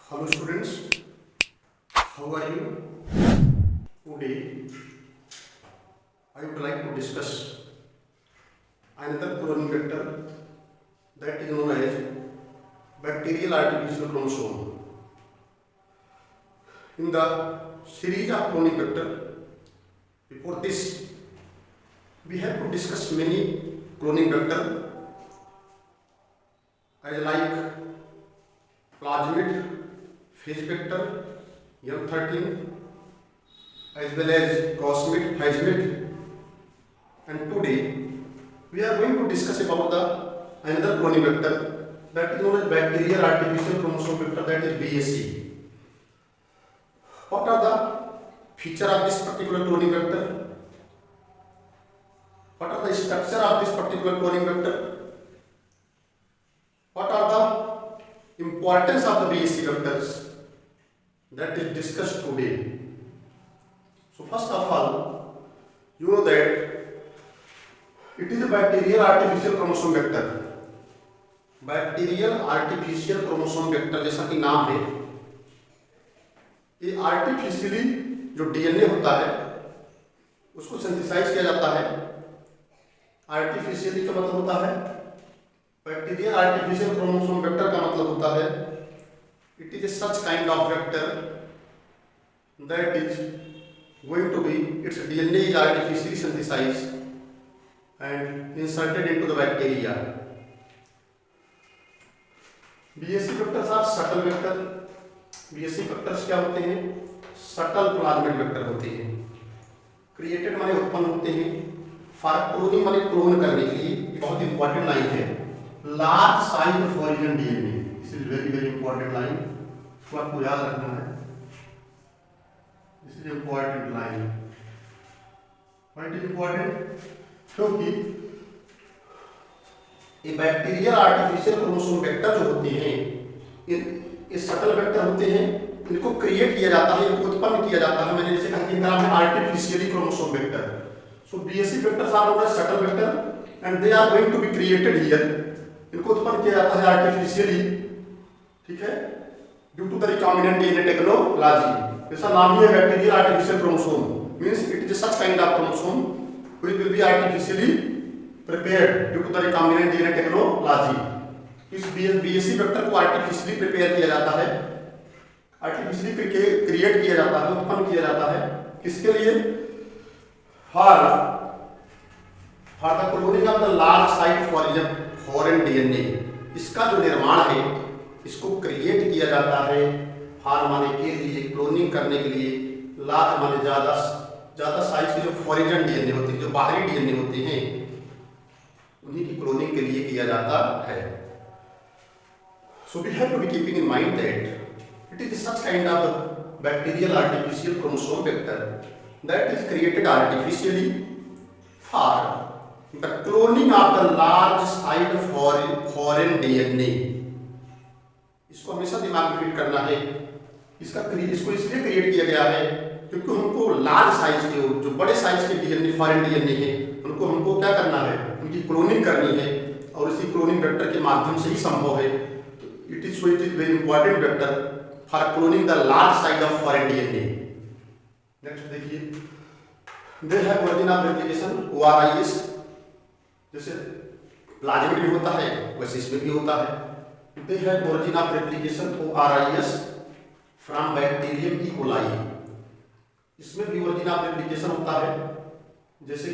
Hello students, how are you? Today I would like to discuss another cloning vector that is known as bacterial artificial chromosome. In the series of cloning vector, before this we have to discuss many cloning vector as like plasmid, phase vector, M13, as well as cosmid, phasmid, and today we are going to discuss about the another cloning vector that is known as bacterial artificial chromosome vector, that is BAC. What are the features of this particular cloning vector? What are the structure of this particular cloning vector? What are the importance of the BAC vectors? That is discussed today. So first of all, you know that it is a bacterial artificial chromosome vector. Bacterial artificial chromosome vector जैसा कि नाम है, ये artificially जो DNA होता है उसको synthesise किया जाता है। आर्टिफिशियली का मतलब होता है, बैक्टीरियल आर्टिफिशियल क्रोमोसोम वेक्टर का मतलब होता है it is a such kind of vector that is going to be, its DNA is artificially synthesized and inserted into the bacteria. BAC vectors are subtle vector. BAC vectors क्या होते हैं? subtle plasmid vector होते हैं। created माने उत्पन्न होते हैं, for cloning माने क्लोन करने के लिए। बहुत इंपॉर्टेंट लाइन है, large size of origin DNA. This is very important line, इसको आपको याद रखना है। This is important line. Why it is important? क्योंकि ये बैक्टीरियल आर्टिफिशियल क्रोमोसोम वेक्टर जो होते हैं, ये सटल वेक्टर होते हैं। इनको क्रिएट किया जाता है, इनको उत्पन्न किया जाता है। मैंने जैसे कहा कि इनका नाम है artificially chromosome vector. So BAC vectors are known as shuttle vector and they are going to be created here. इनको उत्पन्न किया जाता है आर्टिफिशियली, ठीक है, due to the recombinant DNA technology. जैसा नाम ही है bacterial artificial chromosome, means it is such kind of chromosome which will be artificially prepared due to the recombinant DNA technology. इस BAC वेक्टर को आर्टिफिशियली प्रिपेयर किया जाता है, artificially create किया जाता है, उत्पन्न किया जाता है। किसके लिए? For the cloning of the large size foreign DNA. इसका जो निर्माण है, इसको क्रिएट किया जाता है फॉर माने के लिए, क्लोनिंग करने के लिए। लार्ज माने ज्यादा साइज के जो फॉरेन डीएनए होते हैं, जो बाहरी डीएनए होते हैं, उन्हीं की क्लोनिंग के लिए किया जाता है। So we have to be keeping in mind that it is such kind of bacterial artificial chromosome vector that is created artificially for the cloning of the large size foreign DNA. इसको हमेशा दिमाग में fit करना है। इसको इसलिए create किया गया है क्योंकि हमको लार्ज साइज के, जो बड़े साइज के डीएनए, फॉरेन डीएनए है, उनको हमको क्या करना है? उनकी क्लोनिंग करनी है, और इसी क्लोनिंग वेक्टर के माध्यम से ही संभव है। It is very important vector for cloning the large size of foreign DNA. Next देखिए, they have origin of replication ORIS। जैसे प्लाज्मिड में होता है वैसे इसमें भी होता है। They have origin of replication ORIS from bacterium E. coli। इसमें भी origin of replication होता है, जैसे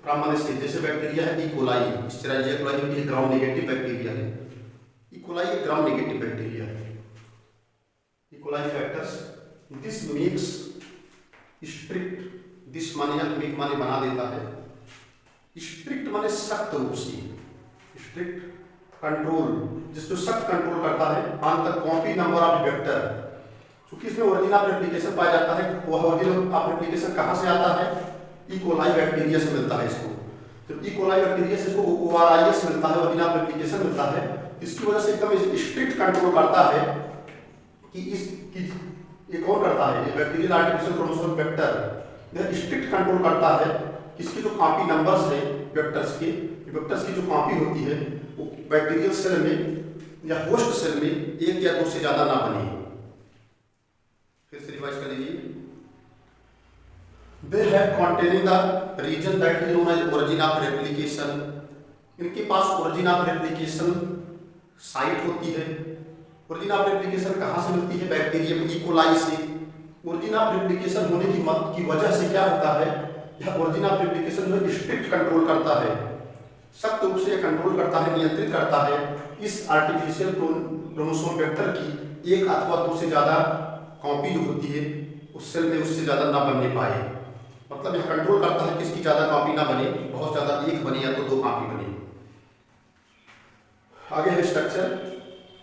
प्रामाणिक से, जैसे बैक्टीरिया है E. coli, Escherichia coli ये ग्राम नेगेटिव बैक्टीरिया है। E. coli एक ग्राम नेगेटिव बैक्टीरिया है। E. coli factors this makes strict, this माने मेक माने बना देता है, स्ट्रिक्ट माने सख्त रूप से, स्ट्रिक्ट कंट्रोल, जिसको सख्त कंट्रोल करता है on the copy number of vector. क्योंकि इसमें ओरिजिन ऑफ रेप्लिकेशन पाया जाता है। वह ओरिजिन ऑफ रेप्लिकेशन कहाँ से आता है? E. coli बैक्टीरिया से मिलता है इसको। जब E. coli बैक्टीरिया से इसको ORIS मिलता है, ओरिजिन ऑफ रेप्लिकेशन मिलता है। इसकी वजह से एकदम स्ट्रिक्ट कंट्रोल करता है कि ये कौन करता है? ये bacterial artificial chromosome vector strict control करता है कि इसकी जो कॉपी नंबर्स हैं वेक्टर्स की जो कॉपी होती है वो बैक्टीरियल सेल में या होस्ट सेल में एक या दो से ज्यादा ना बने। रिवाइज कर लीजिए। They have containing the region that is known as origin of replication. इनके पास ओरिजिन ऑफ रेप्लिकेशन साइट होती है। ओरिजिन ऑफ रेप्लिकेशन कहाँ से मिलती है? बैक्टीरियम इकोलाई से। ओरिजिन ऑफ रेप्लिकेशन होने की वजह से क्या होता है, यह ओरिजिन ऑफ रेप्लिकेशन जो है स्ट्रिक्ट कंट्रोल करता है, सख्त रूप से कंट्रोल करता है, नियंत्रित करता है इस आर्टिफिशियल क्रोमोसोम वेक्टर की एक अथवा दो से ज्यादा कॉपी जो होती है उस सेल में उससे ज्यादा ना बनने पाए। मतलब यह कंट्रोल करता है कि इसकी ज्यादा कॉपी ना बने, बहुत ज्यादा एक बने या तो दो कॉपी बने। आगे है structure,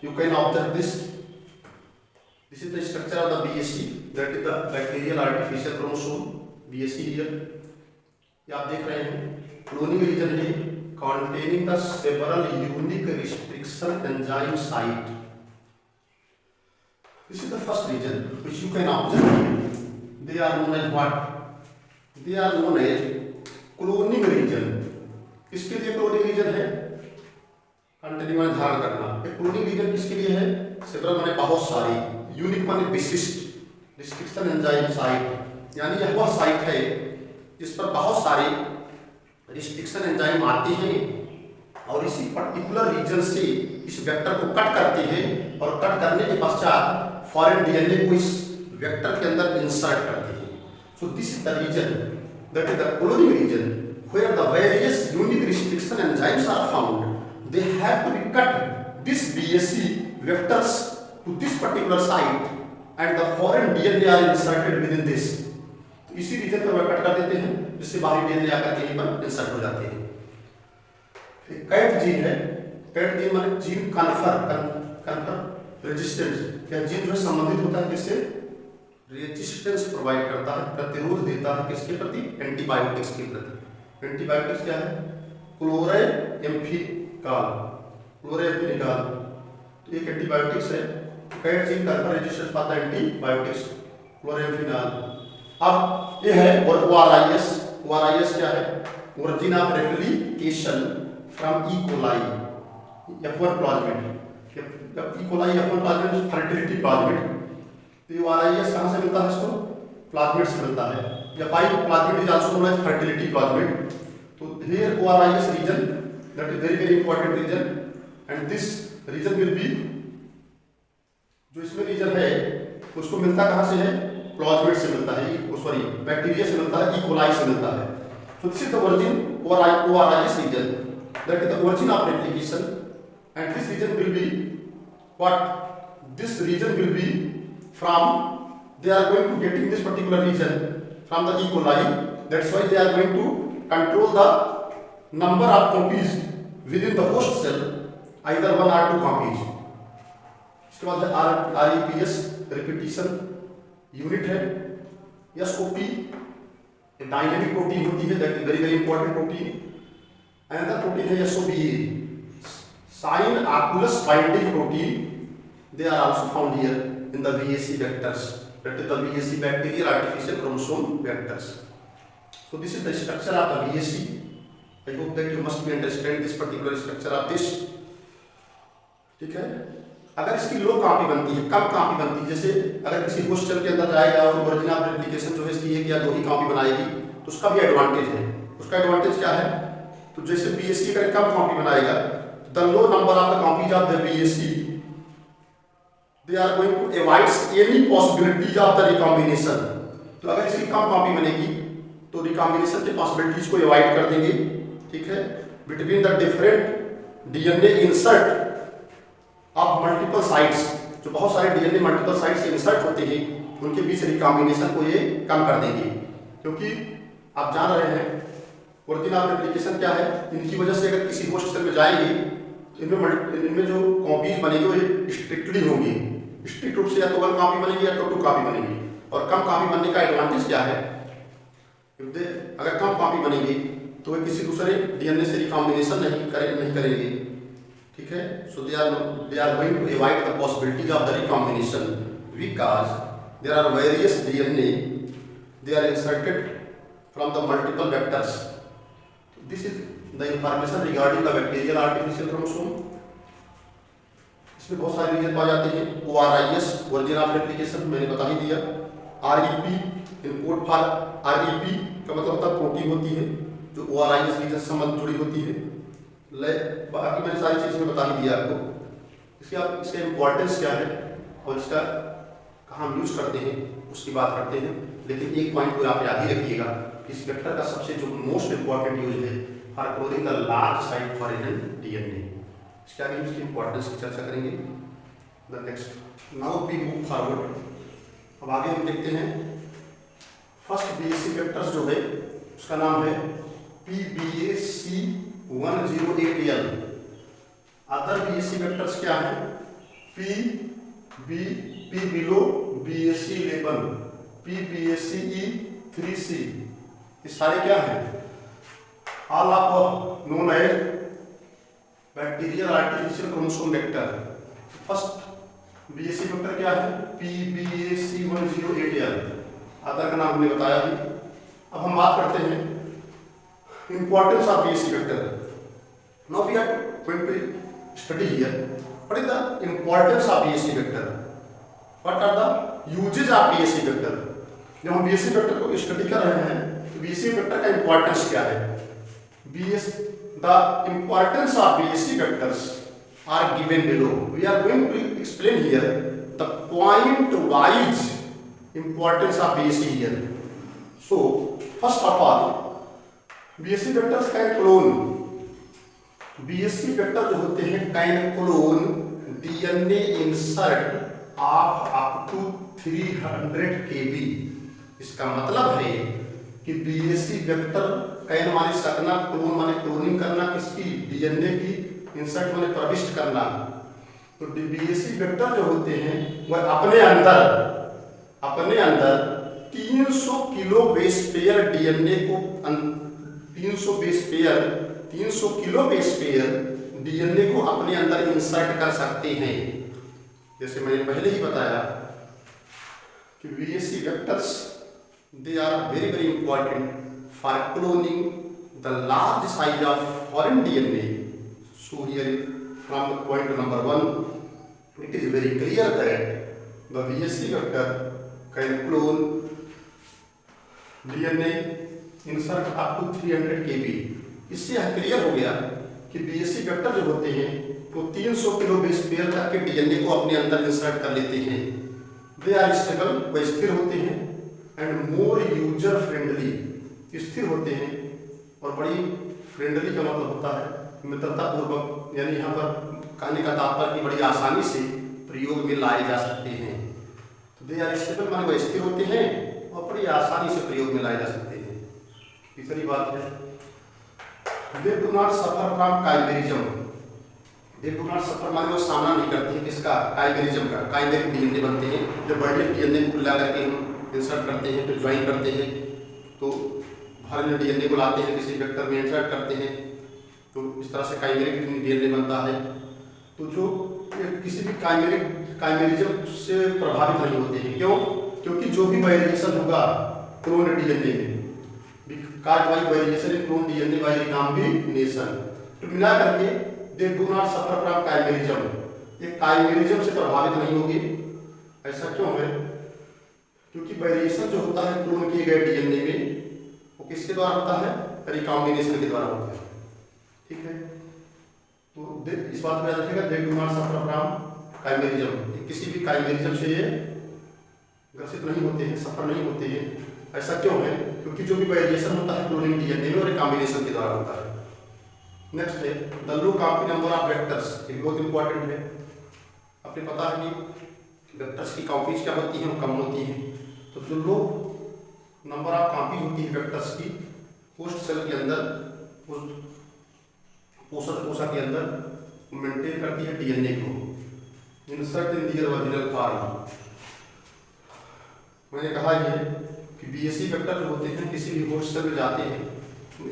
you can observe this is the structure of the BSC, that is the bacterial artificial chromosome BSC here. ये आप देख रहे हैं क्लोनिंग रीजन है containing the several unique restriction enzyme site. This is the first region which you can observe. They are known as what? They are known as cloning region. किसके लिए cloning region है? Continue में ध्यान करना। ये cloning reason किसके लिए है? सेवरल माने बहुत सारी, यूनिक माने विशिष्ट, रिस्ट्रिक्शन एंजाइम साइट, यानी यह वह साइट है जिस पर बहुत सारे रिस्ट्रिक्शन एंजाइम आते हैं और इसी पर्टिकुलर रीजन से इस वेक्टर को कट करते हैं और कट करने के पश्चात फॉरेन DNA को इस वेक्टर के अंदर इंसर्ट करते हैं। So this is the region that is the cloning region where the various unique restriction enzymes are found. They have to be cut this BSC vectors to this particular site and the foreign DNA are inserted within this. इसी region पर cut कर देते हैं जिससे बाहरी DNA आकर के पर इंसर्ट हो जाते हैं। कैट जीन है, कैट जीन माने जीन कन्फर रेजिस्टेंस, क्या जीन जो संबंधित होता है जिससे रेजिस्टेंस प्रोवाइड करता है, प्रतिरोध देता है किसके प्रति? एंटीबायोटिक्स के प्रति। एंटीबायोटिक्स क्या है? क्लोरेम्फेनिकाल, क्लोरेम्फेनिकाल तो एक एंटीबायोटिक्स है। कैट जीन कन्फर रेजिस्टेंस पाता है एंटीबायोटिक्स क्लोरेम्फेनिकाल। अब ये है और ORIS, ORIS क्या है? Origin of replication from E. coli F1 plasmid. E. coli F1 plasmid fertility plasmid. तो ये ORIS कहाँ से मिलता है? इसको प्लाज्मिड से मिलता है। F5 plasmid is also known as fertility plasmid. तो here ORIS region that is very important region and this region will be, जो इसमें रीजन है उसको मिलता कहाँ से है? प्लाज्मिड से मिलता है, सॉरी बैक्टीरिया से मिलता है, E. coli से मिलता है। So this is the origin ORIS region, that is the origin of replication, and this region will be what? This region will be from, they are going to get in this particular region from the E. coli, that's why they are going to control the number of copies within the host cell, either 1 or 2 copies. इसके बाद है REPS repetition unit है। SOP dynamic protein होती है, that is very very important protein. Another protein है SOBA साइन आकुलस binding protein. They are also found here in the BSC vectors, that is the BSC bacterial artificial chromosome vectors. So this is the structure of the BSC। I hope that you must be understand this particular structure of this. ठीक है, अगर इसकी लो copy बनती है, कम copy बनती है, जैसे अगर किसी होस्ट सेल के अंदर जाएगा और ओरिजिन ऑफ रेप्लिकेशन जो है इसकी एक या दो ही कॉपी बनाएगी तो उसका भी एडवांटेज है। उसका एडवांटेज क्या है? तो जैसे BSC का कम कॉपी बनाएगा, the low number of the copies of the BSC they are going to avoid any possibilities of the recombination. तो अगर इसकी कम कॉपी बनेगी तो रिकॉम्बिनेशन के पॉसिबिलिटीज को अवॉइड कर देंगे। ठीक है, between the different DNA insert of multiple sites, जो बहुत सारे DNA मल्टीपल साइट से इंसर्ट होते हैं उनके बीच रिकॉम्बिनेशन को ये कम कर देंगे। क्योंकि आप जान रहे हैं ओरिजिन ऑफ रेप्लिकेशन क्या है, इनकी वजह से अगर किसी होस्ट सेल में जाएंगे तो इनमें जो कॉपीज बनेगी वो स्ट्रिक्टली होंगी। स्ट्रिक्ट रूप से या तो 1 कॉपी बनेगी या तो 2 कॉपी बनेगी। और कम कॉपी बनने का एडवांटेज क्या है? अगर कम कॉपी बनेगी तो वे किसी दूसरे DNA से रिकॉम्बिनेशन नहीं करेंगे। ठीक है, so they are going to avoid the possibilities of the recombination because there are various DNA they are inserted from the multiple vectors. This is the information regarding the bacterial artificial chromosome. इसमें बहुत सारे reason पाए जाते हैं। ORIS origin of replication मैंने बता ही दिया। REP in code for REP का मतलब होता है प्रोटीन होती है जो ORIS रीजन से संबंध जुड़ी होती है। बाकी मैंने सारी चीज़ें बता ही दिया आपको। इसका इम्पोर्टेंस क्या है और इसका कहाँ हम यूज करते हैं उसकी बात करते हैं। लेकिन एक पॉइंट को आप याद ही रखिएगा कि इस वेक्टर का सबसे जो मोस्ट इंपॉर्टेंट यूज है for cloning the large site foreign DNA। इसके आगे इसकी इंपॉर्टेंस की चर्चा करेंगे। The next now we move forward. अब आगे हम देखते हैं फर्स्ट BSc वेक्टर्स जो है उसका नाम है PBAC108L। अदर BSc वेक्टर्स क्या है? P below BAC11, PBACE3C। ये सारे क्या है? All of known as bacterial artificial chromosome vector. First BSc vector क्या है? PBAC108L। अदर का नाम हमने बताया है। अब हम बात करते हैं importance of BSc vector. Now we are going to study here what is the importance of BSc vector, what are the usages of BSc vector. जब हम BSc वेक्टर को स्टडी कर रहे हैं तो BSc वेक्टर का इंपॉर्टेंस क्या है? The importance of BSc vectors are given below. We are going to explain here the point-wise importance of BSc here. So, first of all, BSc vectors can clone. BSc vector जो होते हैं can clone DNA insert of up to 300 kb। इसका मतलब है कि BSc vector can माने सकना, clone माने क्लोनिंग करना, किसकी? DNA की, इंसर्ट माने प्रविष्ट करना। तो BSc वेक्टर जो होते हैं वह अपने अंदर 300 किलो बेस पेयर DNA को 300 किलो बेस पेयर DNA को अपने अंदर इंसर्ट कर सकते हैं। जैसे मैंने पहले ही बताया कि BSc vectors they are very important for cloning the large size of foreign DNA. So here from point number 1 it is very clear that the BSc vector can clone DNA insert up to 300 kb। इससे clear हो गया कि BSc vector जो होते हैं वो 300 kilo base pair तक के DNA को अपने अंदर इंसर्ट कर लेते हैं। दे आर स्टेबल, वे स्थिर होते हैं एंड मोर यूजर फ्रेंडली, स्थिर होते हैं और बड़ी फ्रेंडली का मतलब होता है मित्रता पूर्वक, यानी यहाँ पर कहने का तात्पर्य कि बड़ी आसानी से प्रयोग में लाए जा सकते हैं। तो दे आर स्टेबल माने वह स्थिर होते हैं और बड़ी आसानी से प्रयोग में लाए जा सकते हैं। तीसरी बात है दे do not suffer from काइमेरिज्म। They do not सफर माने वो सामना नहीं करते हैं किसका? काइमेरिज्म का। काइमेरिक DNA बनते हैं जब बड़े DNA को मिला करके हम इंसर्ट करते हैं, फिर ज्वाइन करते हैं तो हर DNA को लाते हैं किसी वेक्टर में इंसर्ट करते हैं, तो इस तरह से काइमेरिक DNA बनता है। तो जो किसी भी काइमेरिज्म से प्रभावित नहीं होते हैं। क्यों? क्योंकि जो भी वेरिएशन होगा क्लोन DNA में, because by variation in clone DNA by recombination, तो मिला करके they do not suffer from chimerism. ये काइमेरिज्म से प्रभावित नहीं होगी। ऐसा क्यों है? क्योंकि वेरिएशन जो होता है क्लोन किए गए DNA में वो किसके द्वारा होता है? रिकॉम्बिनेशन के द्वारा होता है। ठीक है, तो इस बात को याद रखिएगा, दे डू नॉट सफर फ्रॉम काइमेरिज्म। किसी भी काइमेरिज्म से ये ग्रसित नहीं होते हैं, सफर नहीं होते हैं। ऐसा क्यों है? क्योंकि जो भी वेरिएशन होता है क्लोनिंग DNA में और रिकॉम्बिनेशन के द्वारा होता है। नेक्स्ट है the low copy number of vectors. ये बहुत इंपॉर्टेंट है। आपने पता है कि वेक्टर्स की कॉपीज क्या होती हैं? वो कम होती हैं। तो जो लो नंबर ऑफ कॉपी होती है वेक्टर्स की होस्ट सेल के अंदर, उस पोषक कोशिका के अंदर मेंटेन करती है DNA को insert in their original form. मैंने कहा ये कि BSc वेक्टर जो होते हैं किसी भी होस्ट सेल में जाते हैं,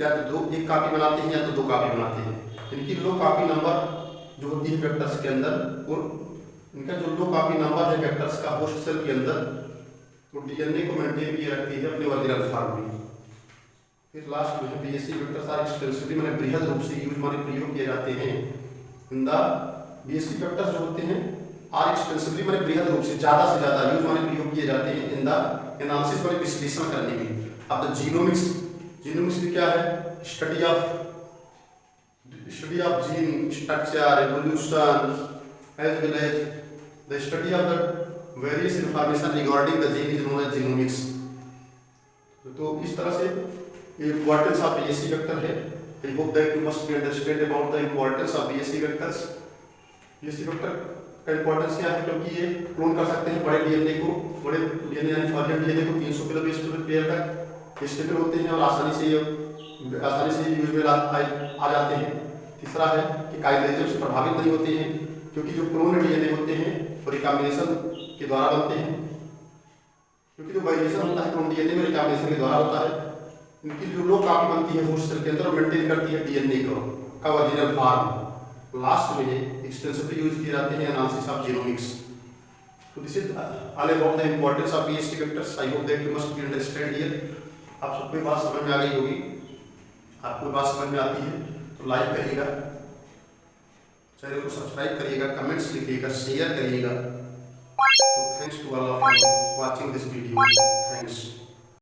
या तो एक कॉपी बनाते हैं या तो 2 कॉपी बनाते हैं। इनकी लो कॉपी नंबर जो होती है वेक्टर्स के अंदर, और इनका जो लो कॉपी नंबर है वेक्टर्स का होस्ट सेल के अंदर, तो DNA को मेंटेन किए रखती है अपने ओरिजिनल फॉर्म में। फिर लास्ट में BSc वेक्टर्स आर एक्सटेंसिवली माने बृहद रूप से यूज माने प्रयोग किए जाते हैं। इन द BSc वेक्टर्स जो होते हैं आर एक्सटेंसिवली माने बृहद रूप से ज़्यादा यूज माने प्रयोग किए जाते हैं इन द एनालिसिस माने विश्लेषण करने में। अब द जीनोमिक्स, जीनोमिक्स क्या है? Study of gene structure, evolution as well as the study of the various information regarding the gene is known as genomics. तो इस तरह से इम्पोर्टेंस ऑफ बीएससी वेक्टर है। I hope that you must be understand about the importance of BSC vectors। BSC vector का importance क्या है? क्योंकि ये क्लोन कर सकते हैं बड़े डीएनए को, बड़े डीएनए यानी फॉर्मेट डीएनए को 300 किलो बेस पेयर तक स्टेबल होते हैं और आसानी से यूज में आ जाते हैं। तीसरा है कि काइनेटिज्म से प्रभावित नहीं होते हैं, क्योंकि जो क्लोन डीएनए होते हैं वो रिकॉम्बिनेशन के द्वारा बनते हैं, क्योंकि जो वाइब्रेशन होता है क्लोन डीएनए में रिकॉम्बिनेशन के द्वारा होता है। इनकी जो लो कॉपी बनती है होस्ट सेल के अंदर, मेंटेन करती है डीएनए का ओरिजिनल फॉर्म। लास्ट में एक्सटेंसिवली यूज किए जाते हैं एनालिसिस ऑफ जीनोमिक्स। तो this is all about the importance of BSc vectors. I hope that you must be understand here. आप सबको बात समझ में आ गई होगी। आपको बात समझ में आती है तो लाइक करिएगा, चैनल को सब्सक्राइब करिएगा, कमेंट्स लिखिएगा, शेयर करिएगा। तो thanks to all of you watching this video. Thanks.